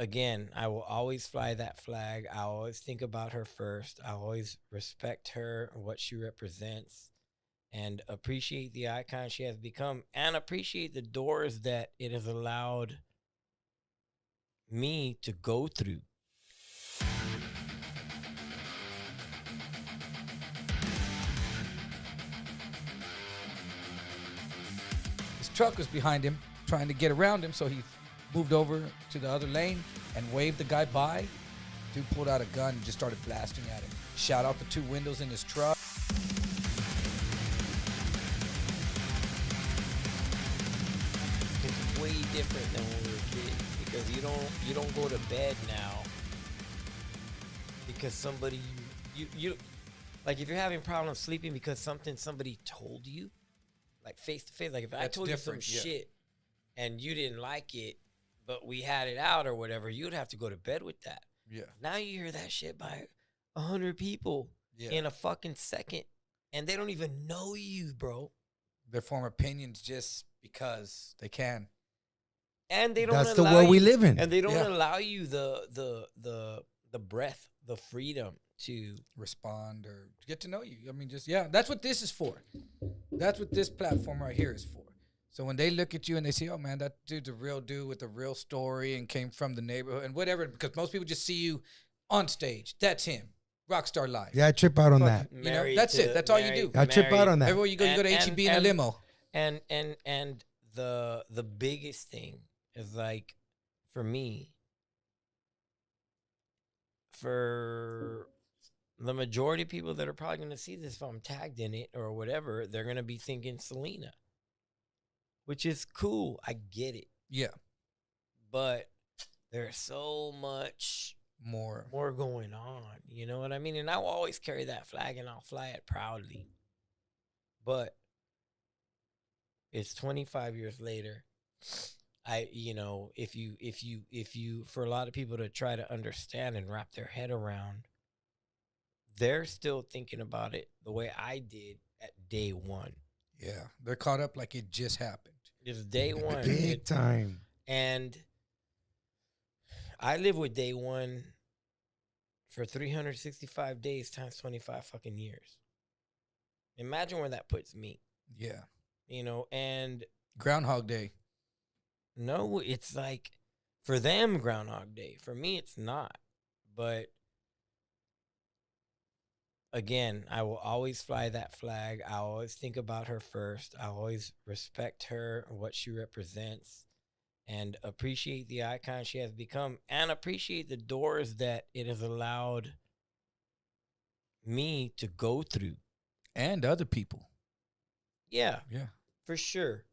again, I will always fly that flag. I always think about her first. I always respect her and what she represents and appreciate the icon she has become and appreciate the doors that it has allowed me to go through. His truck was behind him, trying to get around him, so he moved over to the other lane and waved the guy by. Dude pulled out a gun and just started blasting at him. Shot out the two windows in his truck. It's way different than when we were kids because you don't go to bed now because somebody you like if you're having problems sleeping because somebody told you, like face to face, like if I told you some shit and you didn't like it, but we had it out or whatever, you'd have to go to bed with that. Yeah. Now you hear that shit by 100 people in a fucking second, and they don't even know you, bro. They form opinions just because they can. And they don't. That's the world we live in. And they don't allow you the breath, the freedom to respond or get to know you. I mean, that's what this is for. That's what this platform right here is for. So when they look at you and they say, oh, man, that dude's a real dude with a real story and came from the neighborhood and whatever, because most people just see you on stage. That's him. Rockstar life. Yeah, I trip out on that. You know, that's it. That's all you do. I trip out on that. Everywhere you go, you go to HEB in a limo. And the biggest thing is, like, for me, for the majority of people that are probably going to see this, if I'm tagged in it or whatever, they're going to be thinking Selena. Which is cool. I get it. Yeah. But there's so much more going on. You know what I mean? And I will always carry that flag and I'll fly it proudly. But it's 25 years later. If you for a lot of people to try to understand and wrap their head around, they're still thinking about it the way I did at day one. Yeah, they're caught up like it just happened. It's day one. Big time. And I live with day one for 365 days times 25 fucking years. Imagine where that puts me. Yeah. You know, and Groundhog Day. No, it's like, for them, Groundhog Day. For me, it's not. But again, I will always fly that flag. I always think about her first. I always respect her and what she represents and appreciate the icon she has become and appreciate the doors that it has allowed me to go through. And other people. Yeah. Yeah. For sure.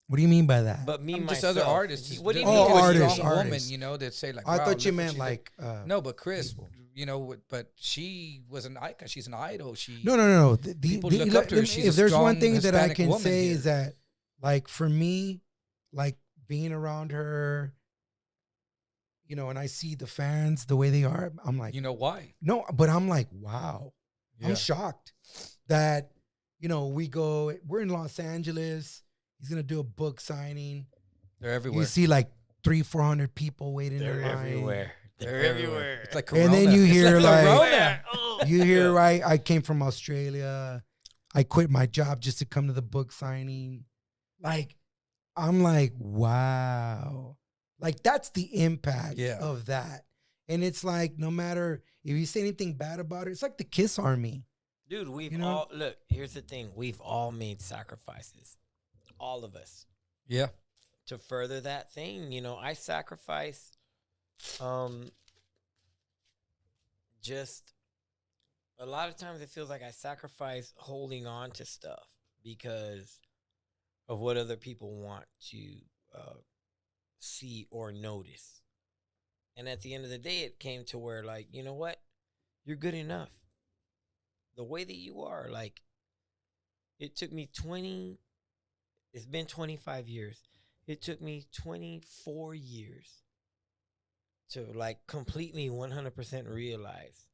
What do you mean by that? But me, just myself. other artists. What do you mean? mean? Artists, Strong woman, artists. you know, that say like. I wow, thought you look what meant she like. no, but Chris, people. you know, but she was an icon. She's an idol. She. No. People look up to her. She's if a there's one strong thing that I Hispanic can woman say here. is that, like, for me, like being around her, you know, and I see the fans the way they are, I'm like, You know why? no, but I'm like, wow, Yeah. I'm shocked that, you know, we're in Los Angeles. He's gonna do a book signing. They're everywhere. You see like 300-400 people waiting They're in line. everywhere. They're everywhere. It's like Corona. And then you hear it's like, Corona. you hear, right? I came from Australia. I quit my job just to come to the book signing. Like, I'm like, wow. Like, that's the impact of that. And it's like, no matter if you say anything bad about it, it's like the Kiss Army. Dude, look, here's the thing. We've all made sacrifices. All of us. Yeah. To further that thing, you know, I sacrifice just a lot of times it feels like I sacrifice holding on to stuff because of what other people want to see or notice. And at the end of the day, it came to where, like, you know what? You're good enough. The way that you are, like, it took me it's been 25 years. It took me 24 years to, like, completely 100% realize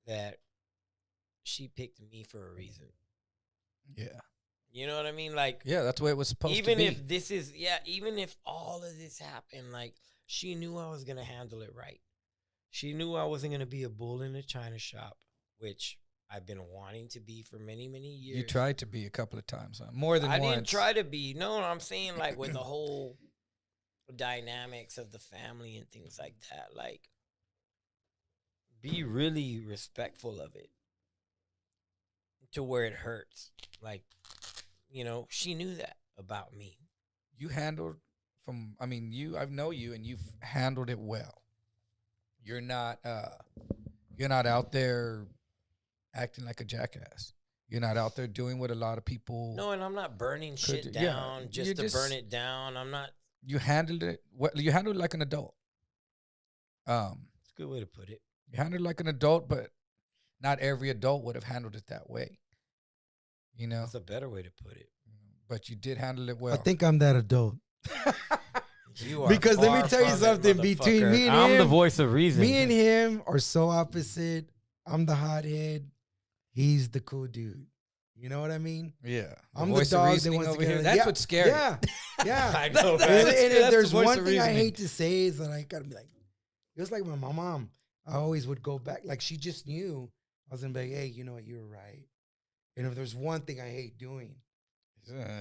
that she picked me for a reason. Yeah. You know what I mean? Like, yeah, that's the way it was supposed to be. Even if all of this happened, like, She knew I was going to handle it right. She knew I wasn't going to be a bull in a china shop, which I've been wanting to be for many, many years. You tried to be a couple of times, huh? More than once. I didn't try to be. No, I'm saying like with the whole dynamics of the family and things like that. Like, be really respectful of it to where it hurts. Like, you know, she knew that about me. You handled I know you, and you've handled it well. You're not out there acting like a jackass. You're not out there doing what a lot of people. No, and I'm not burning shit down just to burn it down. I'm not. You handled it. You handled it like an adult. It's a good way to put it. You handled it like an adult, but not every adult would have handled it that way. You know, that's a better way to put it. But you did handle it well. I think I'm that adult. You are, because let me tell you something. Between me and him, I'm the voice of reason. Me and him are so opposite. I'm the hothead. He's the cool dude. You know what I mean? Yeah. I'm the dog that wants to get. That's what's scary. Yeah, yeah. I know. And if there's one thing I hate to say is that I gotta be like, it was like my mom. I always would go back. Like she just knew I was gonna be like, hey, you know what? You were right. And if there's one thing I hate doing,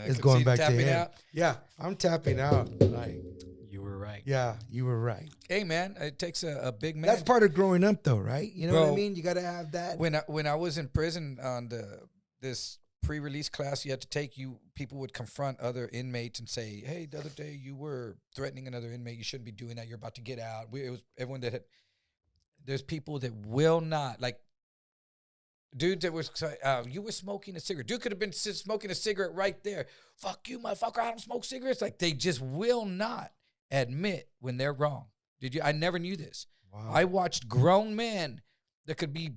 it's going back to him. Out. Yeah, I'm tapping out. Like you were right. Yeah, you were right. Hey man, it takes a big man. That's part of growing up, though, right? You know what I mean? You got to have that. When I was in prison on this pre-release class you had to take, people would confront other inmates and say, "Hey, the other day you were threatening another inmate. You shouldn't be doing that. You're about to get out." It was everyone that had. There's people that will not like. Dude that was, you were smoking a cigarette. Dude could have been smoking a cigarette right there. Fuck you, motherfucker. I don't smoke cigarettes. Like, they just will not admit when they're wrong. Did you? I never knew this. Wow. I watched grown men that could be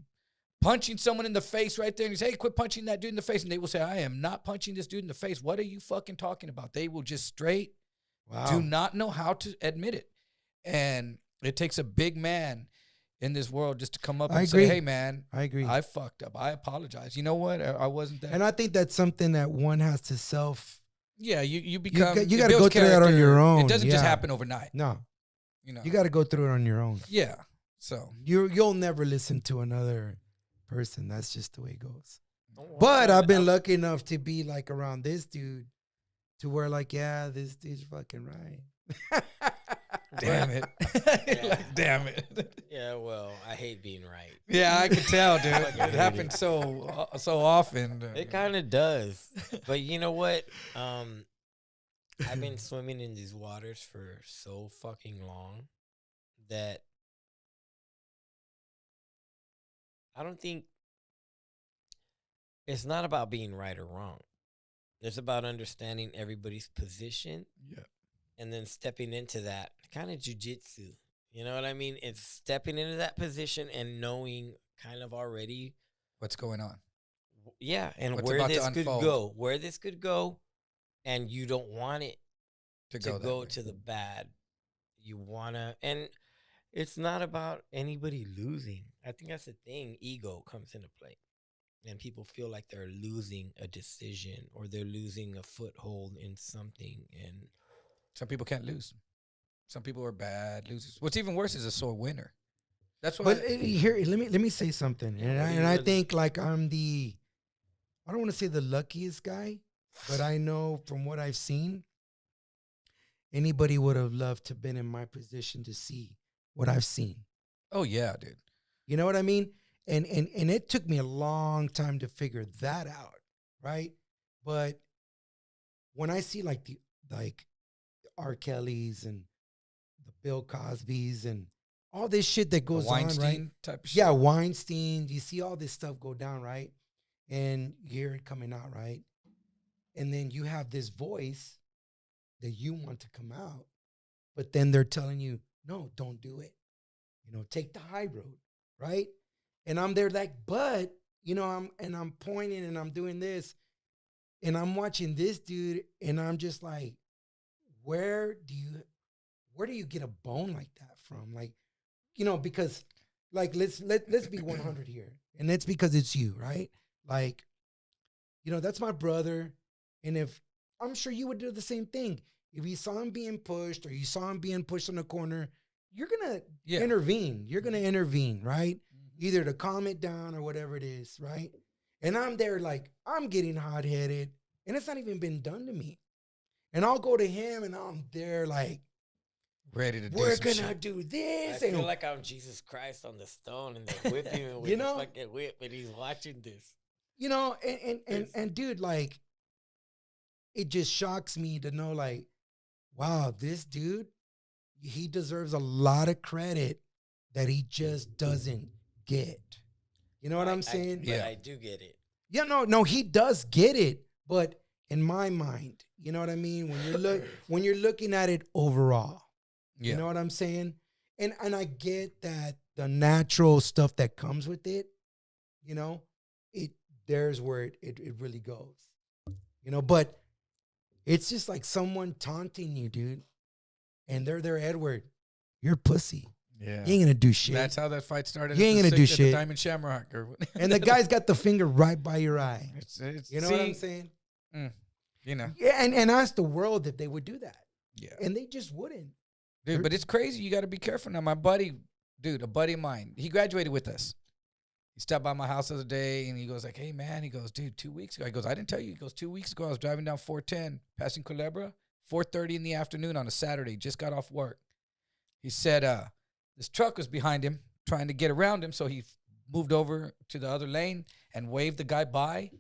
punching someone in the face right there. And you say, hey, quit punching that dude in the face. And they will say, I am not punching this dude in the face. What are you fucking talking about? They will just straight do not know how to admit it. And it takes a big man in this world just to come up and say, hey, man, I agree. I fucked up. I apologize. You know what? I wasn't that. And I think that's something that one has to self. Yeah, you become. You got to go through that on your own. It doesn't just happen overnight. No. You got to go through it on your own. Yeah. So you'll never listen to another person. That's just the way it goes. But I've been lucky enough to be like around this dude to where like, yeah, this dude's fucking right. Damn it. Like, damn it. Yeah, well, I hate being right. Yeah, I can tell, dude. It happens so often. It kind of does. But you know what? I've been swimming in these waters for so fucking long that I don't think it's not about being right or wrong. It's about understanding everybody's position. Yeah. And then stepping into that kind of jujitsu. You know what I mean? It's stepping into that position and knowing kind of already what's going on. Yeah, and where this could go. Where this could go, and you don't want it to go to the bad. You want to, and it's not about anybody losing. I think that's the thing. Ego comes into play. And people feel like they're losing a decision or they're losing a foothold in something. And some people can't lose. Some people are bad losers. What's even worse is a sore winner. That's why. But here, let me say something. And I think like I don't want to say the luckiest guy, but I know from what I've seen, anybody would have loved to have been in my position to see what I've seen. Oh yeah, dude. You know what I mean? And it took me a long time to figure that out, right? But when I see like the R. Kelly's and the Bill Cosby's and all this shit that goes on, right? Type of shit. Yeah, Weinstein. You see all this stuff go down, right? And you hear it coming out, right? And then you have this voice that you want to come out, but then they're telling you, no, don't do it. Take the high road, right? And I'm there like, but, I'm pointing and I'm doing this. And I'm watching this dude and I'm just like, where do you get a bone like that from? Like, because like, let's be 100 here. And it's because it's you, right? Like, that's my brother. And if I'm sure you would do the same thing. if you saw him being pushed or you saw him being pushed in the corner, you're going to intervene. You're going to intervene, right? Either to calm it down or whatever it is, right? And I'm there like, I'm getting hot-headed, and it's not even been done to me. And I'll go to him, and I'm there like, ready to do we're some gonna shit. do this. I feel like I'm Jesus Christ on the stone, and they're whipping him with a fucking whip, and he's watching this. You know, and dude, like, it just shocks me to know, like, wow, this dude, he deserves a lot of credit that he just doesn't get. You know what I'm saying? Yeah, I do get it. Yeah, no, he does get it, but in my mind, you know what I mean? When you're looking at it overall, you know what I'm saying? And I get that the natural stuff that comes with it, you know, there's where it really goes. You know, but it's just like someone taunting you, dude. And they're there, Edward, you're a pussy. Yeah. You ain't gonna do shit. That's how that fight started. You ain't gonna do shit. The Diamond Shamrock. And the guy's got the finger right by your eye. You know what I'm saying? You know. Yeah, and ask the world if they would do that. Yeah. And they just wouldn't. Dude, but it's crazy. You got to be careful now. My buddy, a buddy of mine, he graduated with us. He stopped by my house the other day, and he goes like, hey, man. He goes, dude, 2 weeks ago. I goes, I didn't tell you. He goes, 2 weeks ago, I was driving down 410, passing Culebra, 4:30 in the afternoon on a Saturday. Just got off work. He said this truck was behind him, trying to get around him, so he moved over to the other lane and waved the guy by.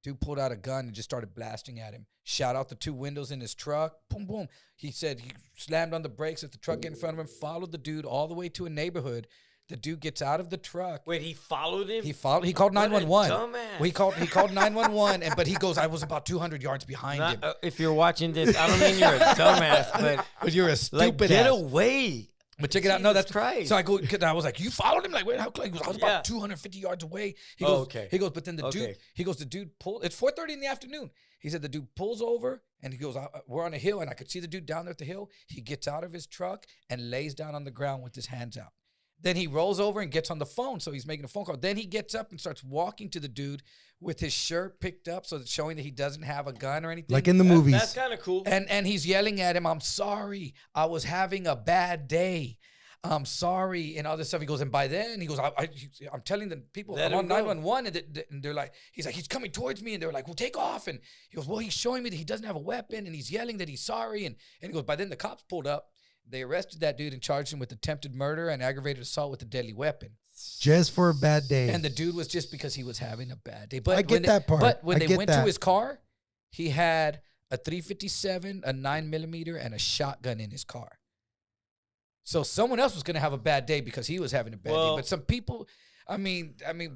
Dude pulled out a gun and just started blasting at him. Shot out the 2 windows in his truck. Boom, boom. He said he slammed on the brakes at the truck in front of him, followed the dude all the way to a neighborhood. The dude gets out of the truck. Wait, he followed him? He called 911. Well, he called 911, but he goes, I was about 200 yards behind him. If you're watching this, I don't mean you're a dumbass, but you're a stupid get ass. away. But check it out. No, that's Christ. So I go. I was like, "You followed him? Like, wait, how close?" He goes, I was about 250 yards away. He goes, okay. He goes, but then the dude. He goes, the dude pulled. It's 4:30 in the afternoon. He said the dude pulls over and he goes, "We're on a hill, and I could see the dude down there at the hill." He gets out of his truck and lays down on the ground with his hands out. Then he rolls over and gets on the phone. So he's making a phone call. Then he gets up and starts walking to the dude with his shirt picked up, so it's showing that he doesn't have a gun or anything. Like in the movies. That's kind of cool. And he's yelling at him, "I'm sorry. I was having a bad day. I'm sorry," and all this stuff. He goes, and by then, he goes, I'm telling the people, I'm on 911, and they're like, he's like, he's coming towards me, and they're like, well, take off. And he goes, well, he's showing me that he doesn't have a weapon, and he's yelling that he's sorry. And he goes, by then the cops pulled up. They arrested that dude and charged him with attempted murder and aggravated assault with a deadly weapon. Just for a bad day. And the dude was just because he was having a bad day. But I get that part. But when they went to his car, he had a .357, a 9mm, and a shotgun in his car. So someone else was going to have a bad day because he was having a bad day. But some people, I mean,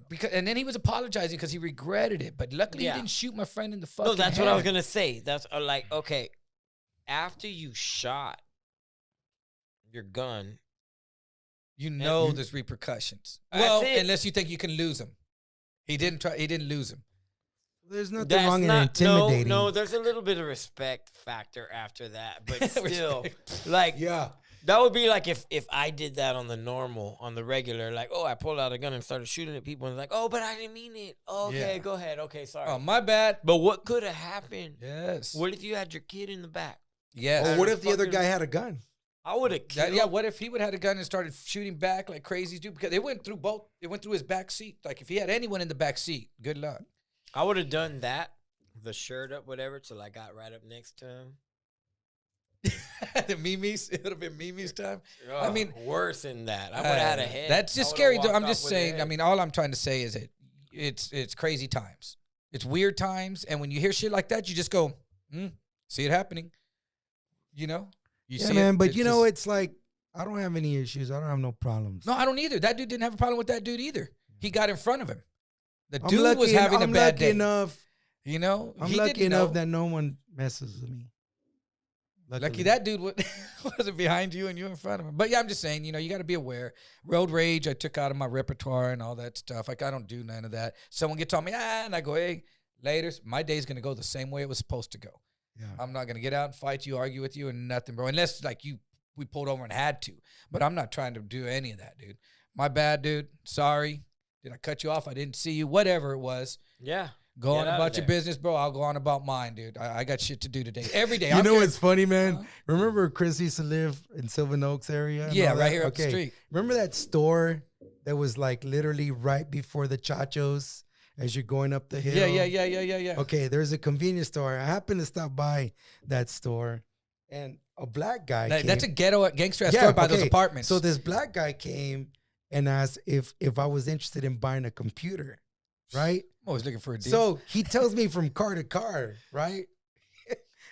because, and then he was apologizing because he regretted it. But luckily he didn't shoot my friend in the fucking No, that's head. what I was going to say. That's like, okay, after you shot your gun, you know there's repercussions. Well, unless you think you can lose him. He didn't lose him. There's nothing wrong in intimidating. No, there's a little bit of respect factor after that. But still, like, that would be like if I did that on the regular, like, oh, I pulled out a gun and started shooting at people and like, oh, but I didn't mean it. Oh, okay, go ahead. Okay, sorry. Oh, my bad. But what could have happened? Yes. What if you had your kid in the back? Yes. Or what if the other guy had a gun? I would have killed. Yeah, what if he would have had a gun and started shooting back like crazies do? Because it went through both. It went through his back seat. Like, if he had anyone in the back seat, good luck. I would have done that, the shirt up, whatever, till I got right up next to him. The Mimi's, it would have been Mimi's time. Oh, I mean, worse than that. I would have had a head. That's just scary. I'm just saying. I mean, all I'm trying to say is it's crazy times. It's weird times, and when you hear shit like that, you just go, see it happening. You know. You see man. it, But you know, it's like I don't have any issues. I don't have no problems. No, I don't either. That dude didn't have a problem with that dude either. He got in front of him. The dude was having a bad day. Enough, you know, I'm lucky enough that no one messes with me. Lucky that dude wasn't behind you and you in front of him. But yeah, I'm just saying, you know, you got to be aware. Road rage, I took out of my repertoire and all that stuff. Like, I don't do none of that. Someone gets on me, and I go, hey, later. My day's going to go the same way it was supposed to go. Yeah. I'm not going to get out and fight you, argue with you, and nothing, bro. Unless, like, we pulled over and had to. But I'm not trying to do any of that, dude. My bad, dude. Sorry. Did I cut you off? I didn't see you. Whatever it was. Yeah. Go Get on out about of your there. business, bro. I'll go on about mine, dude. I got shit to do today. Every day. You know what's funny, man? Remember Chris used to live in Sylvan Oaks area? and Yeah, all right that? here up the street. Remember that store that was like literally right before the Chachos as you're going up the hill? Yeah. Okay, there's a convenience store. I happened to stop by that store, and a black guy came. That's a ghetto gangster store by those apartments. So this black guy came and asked if I was interested in buying a computer, right? I'm always looking for a deal. So he tells me from car to car, right?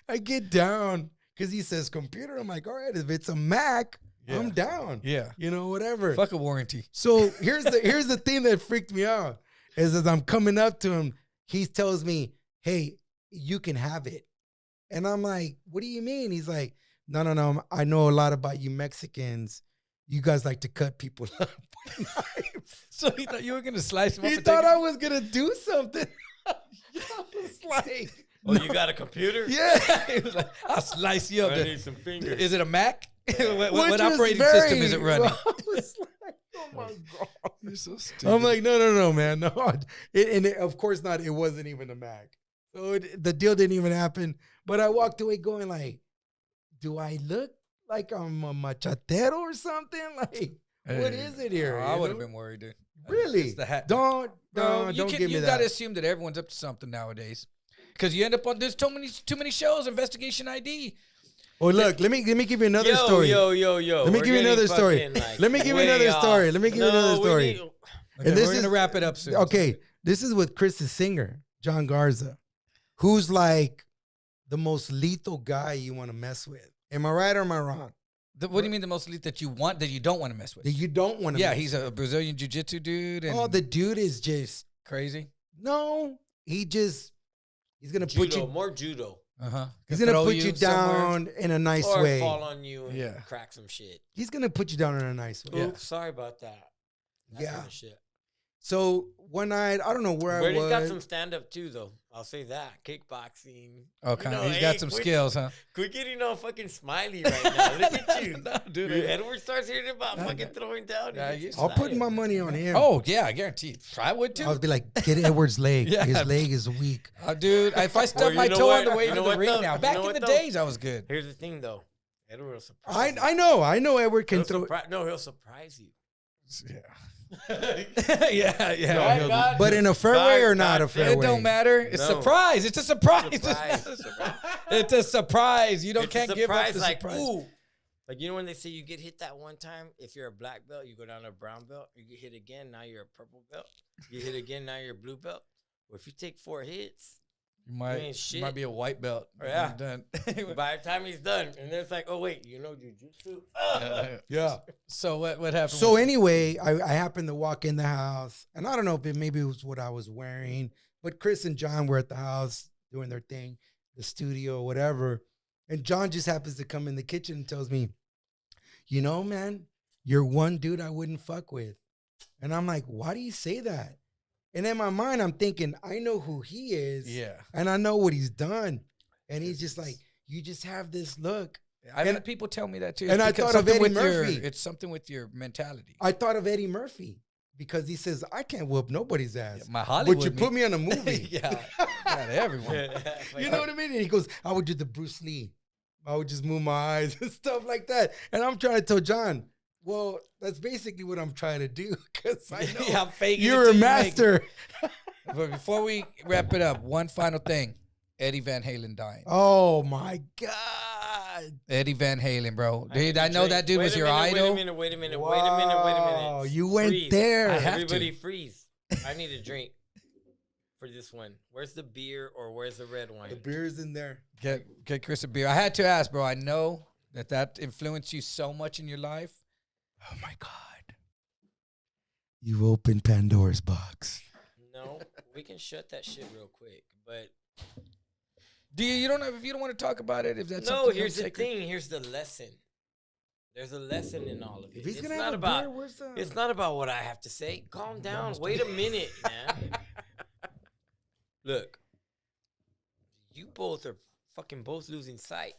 I get down because he says computer. I'm like, all right, if it's a Mac, I'm down. Yeah. You know, whatever. Fuck a warranty. So here's the thing that freaked me out is as I'm coming up to him, he tells me, hey, you can have it. And I'm like, what do you mean? He's like, no. I know a lot about you Mexicans. You guys like to cut people up with knives. So he thought you were going to slice him up? He thought I was going to do something. I was like, Oh, you got a computer? yeah. He was like, I'll slice you up. I need some fingers. Is it a Mac? what Which was operating very- system is it running? I was like, oh my God. You're so stupid. I'm like, no, man. No. Of course not. It wasn't even a Mac. So the deal didn't even happen. But I walked away going like, do I look like I'm a machatero or something? Like, what is it here? I would have been worried, dude. Really? It's the hat. Don't give me You that. gotta assume that everyone's up to something nowadays, because you end up on there's too many shows. Investigation ID. Oh, look, let me give you another story. Yo. Let me give you another story. Let me give you another story. Let me give you another story. Okay, And this we're gonna is- wrap it up soon. Okay, this is with Chris's singer, John Garza, who's like the most lethal guy you want to mess with. Am I right or am I wrong? What do you mean the most elite that you don't want to mess with? That you don't want to. Yeah, he's a Brazilian jiu-jitsu dude. And Oh, the dude is just crazy. no. He's gonna put you. More judo. He's gonna put you down in a nice Or way. fall on you and Yeah. crack some shit. He's gonna put you down in a nice way. Yeah. Oops, sorry about that. That Yeah. kind of shit. So one night, I don't know where I Brady's was. got some stand up too, though. I'll say that. Kickboxing. Okay, You know, he's hey, got some quit- skills, huh? Quit getting all fucking smiley right now. Look at you. No, dude. Edward starts hearing about fucking throwing down. Yeah, he gets I'll put excited. my money on him. Oh yeah, I guarantee. I would too. I'll be like, get Edward's leg. Yeah. His leg is weak. Dude, if I stubbed you my know toe what? on the way You to know the what, ring though? now. You Back know in what, the though? days, I was good. Here's the thing, though. Edward will surprise you. I know Edward can throw. No, he'll surprise you. Yeah. Right, God? But in a fair way or not a God, fair It way? don't matter. It's No. surprise. It's a surprise. Surprise. It's a surprise. You It's can't a give up surprise, the like, surprise. ooh. Like, you know when they say you get hit that one time, if you're a black belt, you go down to a brown belt. You get hit again, now you're a purple belt. You get hit again, now you're a blue belt. Well, if you take 4 hits, You ain't might shit. be a white belt. Yeah. You're done. by the time he's done, and then it's like, oh, wait, you know jujitsu? Yeah. So what happened? So anyway, I happened to walk in the house, and I don't know if maybe it was what I was wearing, but Chris and John were at the house doing their thing, the studio, whatever. And John just happens to come in the kitchen and tells me, you know, man, you're one dude I wouldn't fuck with. And I'm like, why do you say that? And in my mind, I'm thinking, I know who he is. Yeah. And I know what he's done. And he's just like, you just have this look. I've And- had people tell me that too. and It's I because thought of something Eddie with your- Murphy. It's something with your mentality. I thought of Eddie Murphy because he says, I can't whoop nobody's ass. My Hollywood. But you put me on a movie. yeah. Not everyone. You know what I mean? And he goes, I would do the Bruce Lee. I would just move my eyes and stuff like that. And I'm trying to tell John, well, that's basically what I'm trying to do because I know Yeah, I'm faking it you're till a you make it. master. But before we wrap it up, one final thing. Eddie Van Halen dying. Oh, my God. Eddie Van Halen, bro. I need Dude, a I know drink. that dude Wait was a your minute, idol. Wait a minute. Wow, you went Freeze. there. I have to. Everybody freeze. I need a drink for this one. Where's the beer or where's the red wine? The beer's in there. Get Chris a beer. I had to ask, bro. I know that influenced you so much in your life. Oh, my God. You opened Pandora's box. No, we can shut that shit real quick. But Do you don't have if you don't want to talk about it, if that's no, something here's the sacred. thing. Here's the lesson. There's a lesson in all of it. If he's It's going to not have a about. beer, where's the... It's not about what I have to say. Calm down. Wait a minute, man. Look, you both are fucking both losing sight.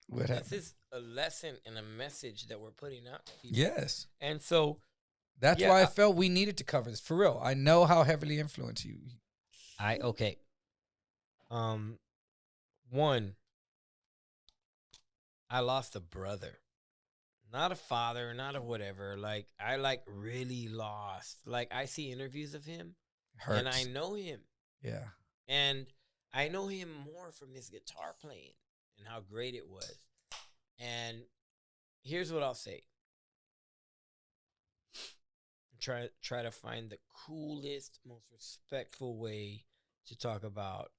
What This happened? is a lesson and a message that we're putting out to people. Yes. And so That's Yeah, why I I- felt we needed to cover this. For real. I know how heavily influenced you. okay. Um, one, I lost a brother, not a father, not a whatever. Like I like really lost. Like I see interviews of him, and I Hurts. know him, Yeah. and I know him more from his guitar playing and how great it was. And here's what I'll say: try to find the coolest, most respectful way to talk about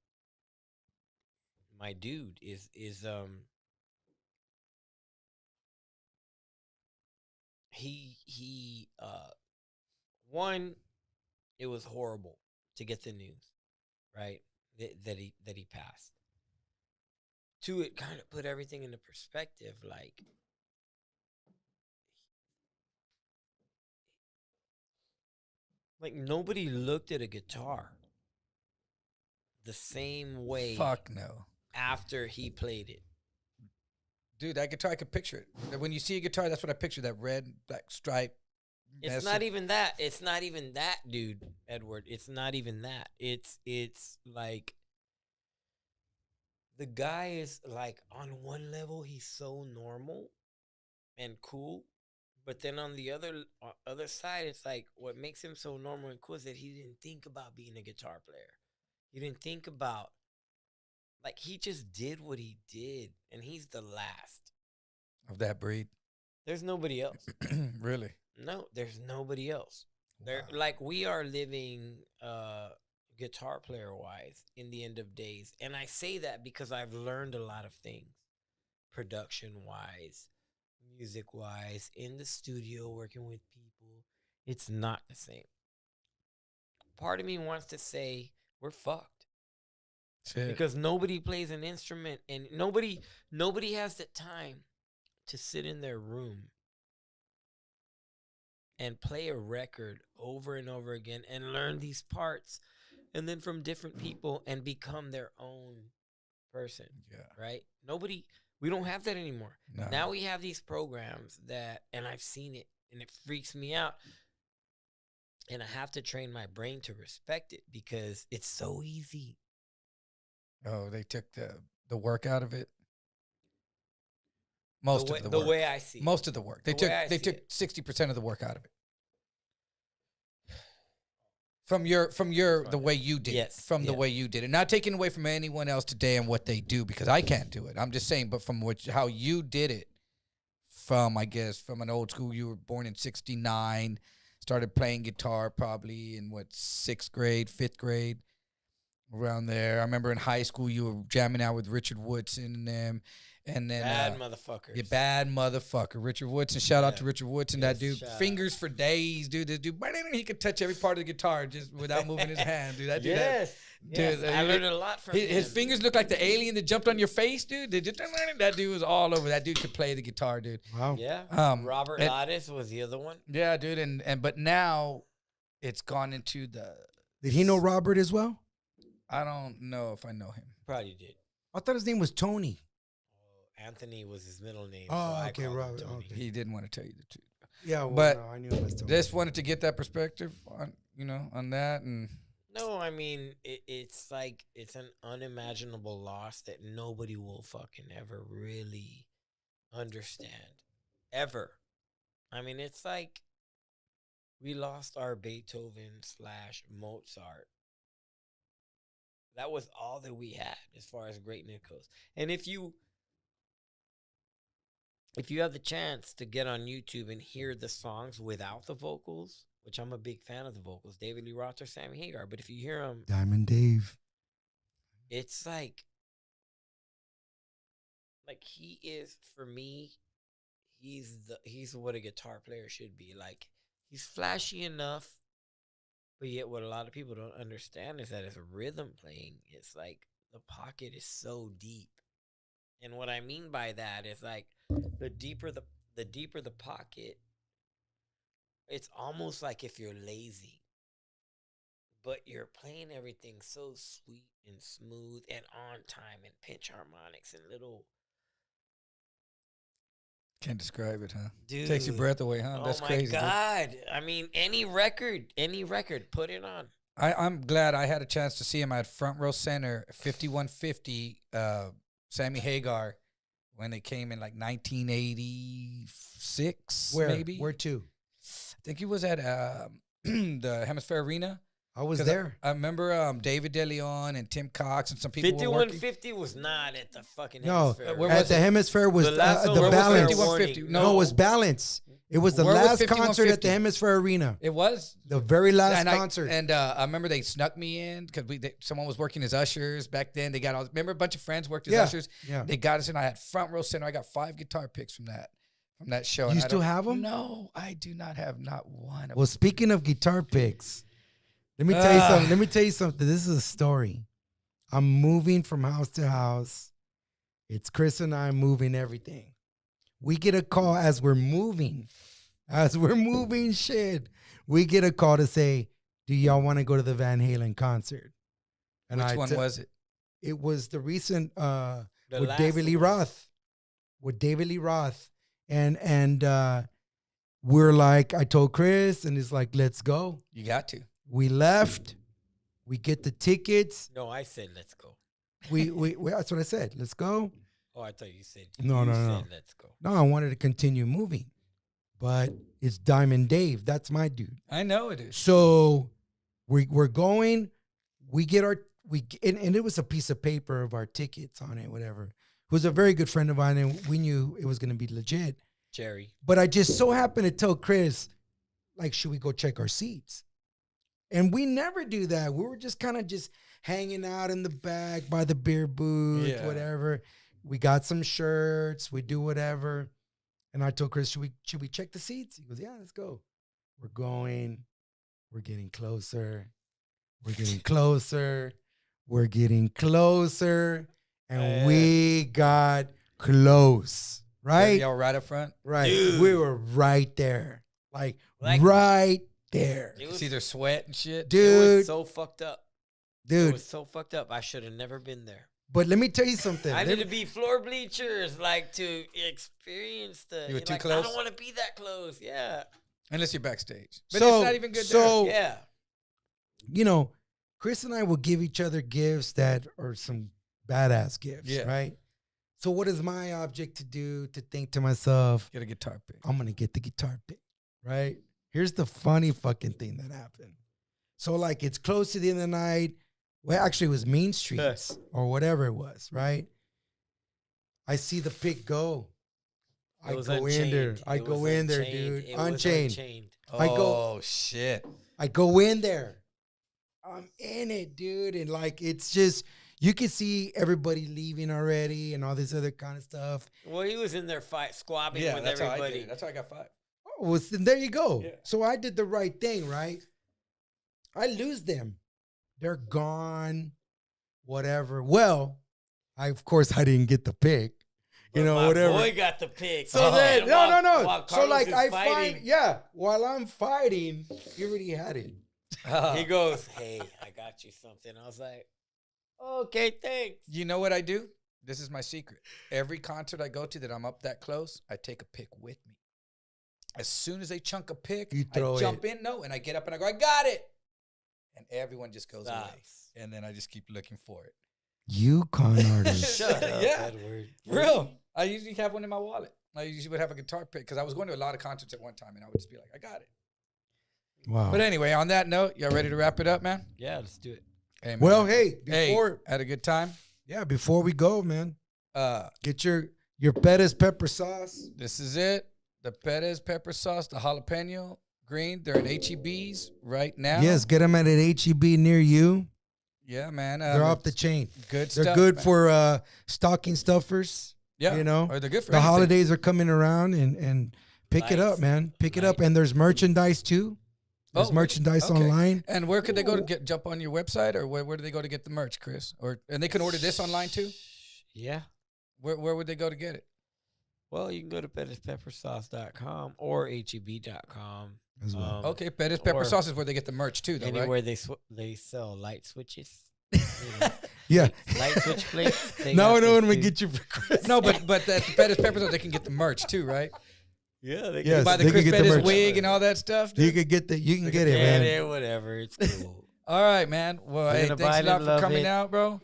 my dude. He one, it was horrible to get the news, right? That he passed. Two, it kind of put everything into perspective. Like nobody looked at a guitar the same way Fuck no. after he played it. Dude, that guitar, I could picture it. When you see a guitar, that's what I picture, that red, black stripe. It's not even that. It's not even that, dude, Edward. It's not even that. It's like the guy is like on one level he's so normal and cool, but then on the other side it's like what makes him so normal and cool is that he didn't think about being a guitar player. He didn't think about, like, he just did what he did, and he's the last. Of that breed. There's nobody else. Really? No, there's nobody else. There, Wow. like, we are living guitar player wise in the end of days. And I say that because I've learned a lot of things, production wise, music wise, in the studio, working with people. It's not the same. Part of me wants to say we're fucked. Shit. Because nobody plays an instrument, and nobody has the time to sit in their room and play a record over and over again and learn these parts, and then from different people and become their own person. Yeah. Right? We don't have that anymore. No. Now we have these programs that, and I've seen it, and it freaks me out. And I have to train my brain to respect it because it's so easy. Oh, they took the work out of it. Most of the work. The way I see it. Most of the work. They took 60% of the work out of it. From the way you did it. From the way you did it. Not taking away from anyone else today and what they do, because I can't do it. I'm just saying, but from how you did it, from, I guess, from an old school, you were born in 1969, started playing guitar probably in, 6th grade, 5th grade, around there. I remember in high school, you were jamming out with Richard Woodson and them. And then bad motherfuckers. Yeah, bad motherfucker. Richard Woodson. Shout out to Richard Woodson. Yes, that dude, fingers for days, dude. This dude, he could touch every part of the guitar just without moving his hand, dude. That dude, yes. I learned a lot from him. His fingers look like the alien that jumped on your face, dude. That dude was all over. That dude could play the guitar, dude. Wow. Yeah. Robert Lattis was the other one. Yeah, dude. And but now it's gone into the. Did he know Robert as well? I don't know if I know him. Probably did. I thought his name was Tony. Anthony was his middle name. Oh, so okay, Robert. Okay. He didn't want to tell you the truth. Yeah, well, but no, I knew it was Tony. Just wanted to get that perspective on, on that. And no, I mean, it's like, it's an unimaginable loss that nobody will fucking ever really understand. Ever. I mean, it's like we lost our Beethoven / Mozart. That was all that we had as far as greatness goes. And if you have the chance to get on YouTube and hear the songs without the vocals, which I'm a big fan of the vocals, David Lee Roth or Sammy Hagar, but if you hear them, Diamond Dave, it's like he is, for me, he's what a guitar player should be. Like, he's flashy enough, but yet what a lot of people don't understand is that his rhythm playing, it's like the pocket is so deep. And what I mean by that is, like, the deeper the pocket, it's almost like if you're lazy, but you're playing everything so sweet and smooth and on time and pinch harmonics and little. Can't describe it, huh? Dude, takes your breath away, huh? That's crazy. Oh my God. Dude. I mean, any record, put it on. I'm glad I had a chance to see him at front row center, 5150, Sammy Hagar, when they came in like 1986, maybe. Where to? I think he was at the Hemisphere Arena. I was there. I remember David DeLeon and Tim Cox and some people were working. 5150 was not at the fucking No, Hemisphere. at the Hemisphere was the Balance. 5150. No, it was Balance. It was the last concert at the Hemisphere Arena. It was the very last concert. I remember they snuck me in because someone was working as ushers back then. They got all. Remember a bunch of friends worked as ushers. Yeah, they got us in. I had front row center. I got 5 guitar picks from that show. You still have them? No, I do not have not one. Well, speaking of guitar picks, let me tell you something. Let me tell you something. This is a story. I'm moving from house to house. It's Chris and I moving everything. We get a call as we're moving. We get a call to say, do y'all want to go to the Van Halen concert? And which one was it? It was the recent with David Lee Roth. And we're like, I told Chris, and he's like, let's go. You got to. We left. We get the tickets. No, I said let's go. We that's what I said. Let's go. Oh, I thought you said no. Let's go. No, I wanted to continue moving, but it's Diamond Dave. That's my dude. I know it is. So we're going. We get and it was a piece of paper of our tickets on it, whatever. Who's a very good friend of mine, and we knew it was going to be legit. Jerry. But I just so happened to tell Chris, like, should we go check our seats? And we never do that. We were just kind of just hanging out in the back by the beer booth, whatever. We got some shirts. We do whatever. And I told Chris, should we check the seats? He goes, yeah, let's go. We're going. We're getting closer. We're getting closer. We're getting closer. And we got close, right? Y'all right up front? Right. Dude. We were right there. Like right there. See their sweat and shit? Dude. It was so fucked up. Dude. It was so fucked up. I should have never been there. But let me tell you something. I need to be floor bleachers, like, to experience the. You were too close? I don't want to be that close. Yeah. Unless you're backstage. But it's not even good there. Yeah. You know, Chris and I will give each other gifts that are some badass gifts, right? So what is my object to do? To think to myself, get a guitar pick. I'm going to get the guitar pick, right? Here's the funny fucking thing that happened. So, like, it's close to the end of the night. Well, actually, it was Mean Streets or whatever it was, right? I see the pick go. I go in there, dude. Unchained. Oh, shit. I go in there. I'm in it, dude. And, like, it's just, you can see everybody leaving already and all this other kind of stuff. Well, he was in there squabbing with everybody. That's how I got 5. Oh, well, there you go. Yeah. So I did the right thing, right? I lose them. They're gone, whatever. Well, I didn't get the pick. You know, whatever. Boy got the pick. So then, no. So like while I'm fighting, he already had it. He goes, hey, I got you something. I was like, okay, thanks. You know what I do? This is my secret. Every concert I go to that I'm up that close, I take a pick with me. As soon as they chunk a pick, I jump in, and I get up and I go, I got it. And everyone just goes away. And then I just keep looking for it. You con artist. Shut up, Edward. Real. I usually have one in my wallet. I usually would have a guitar pick because I was going to a lot of concerts at one time and I would just be like, I got it. Wow. But anyway, on that note, y'all ready to wrap it up, man? Yeah, let's do it. Hey, man. Well, before had a good time. Yeah, before we go, man. Get your Perez pepper sauce. This is it. The Perez pepper sauce, the jalapeno green. They're at HEB's right now. Yes, get them at an HEB near you. Yeah, man. They're off the chain. Good stuff. They're good for stocking stuffers. Yeah. You know, or they're good for the anything. holidays are coming around and pick it up, man. Pick it up. And there's merchandise too. There's merchandise online. And where could they go to jump on your website, or where do they go to get the merch, Chris? And they can order this online too? Yeah. Where would they go to get it? Well, you can go to PerezPepperSauce.com or HEB.com. As well. Okay, Perez Pepper Sauce is where they get the merch too, though, anywhere right? they sell light switches. Yeah. Light switch plates. Now I know when we get you for Christmas. No, but the Perez Pepper Sauce, they can get the merch too, right? Yeah, they can buy the Chris Perez wig and all that stuff. Dude. You can get it, man. Yeah, whatever. It's cool. All right, man. Well, hey, thanks a lot for coming out, bro.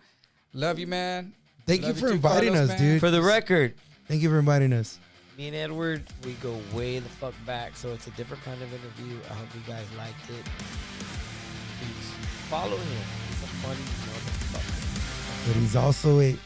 Love you, man. Thank you for inviting us, dude. For the record, thank you for inviting us. Me and Edward, we go way the fuck back, so it's a different kind of interview. I hope you guys liked it. Please follow him. He's a funny motherfucker. But he's also a...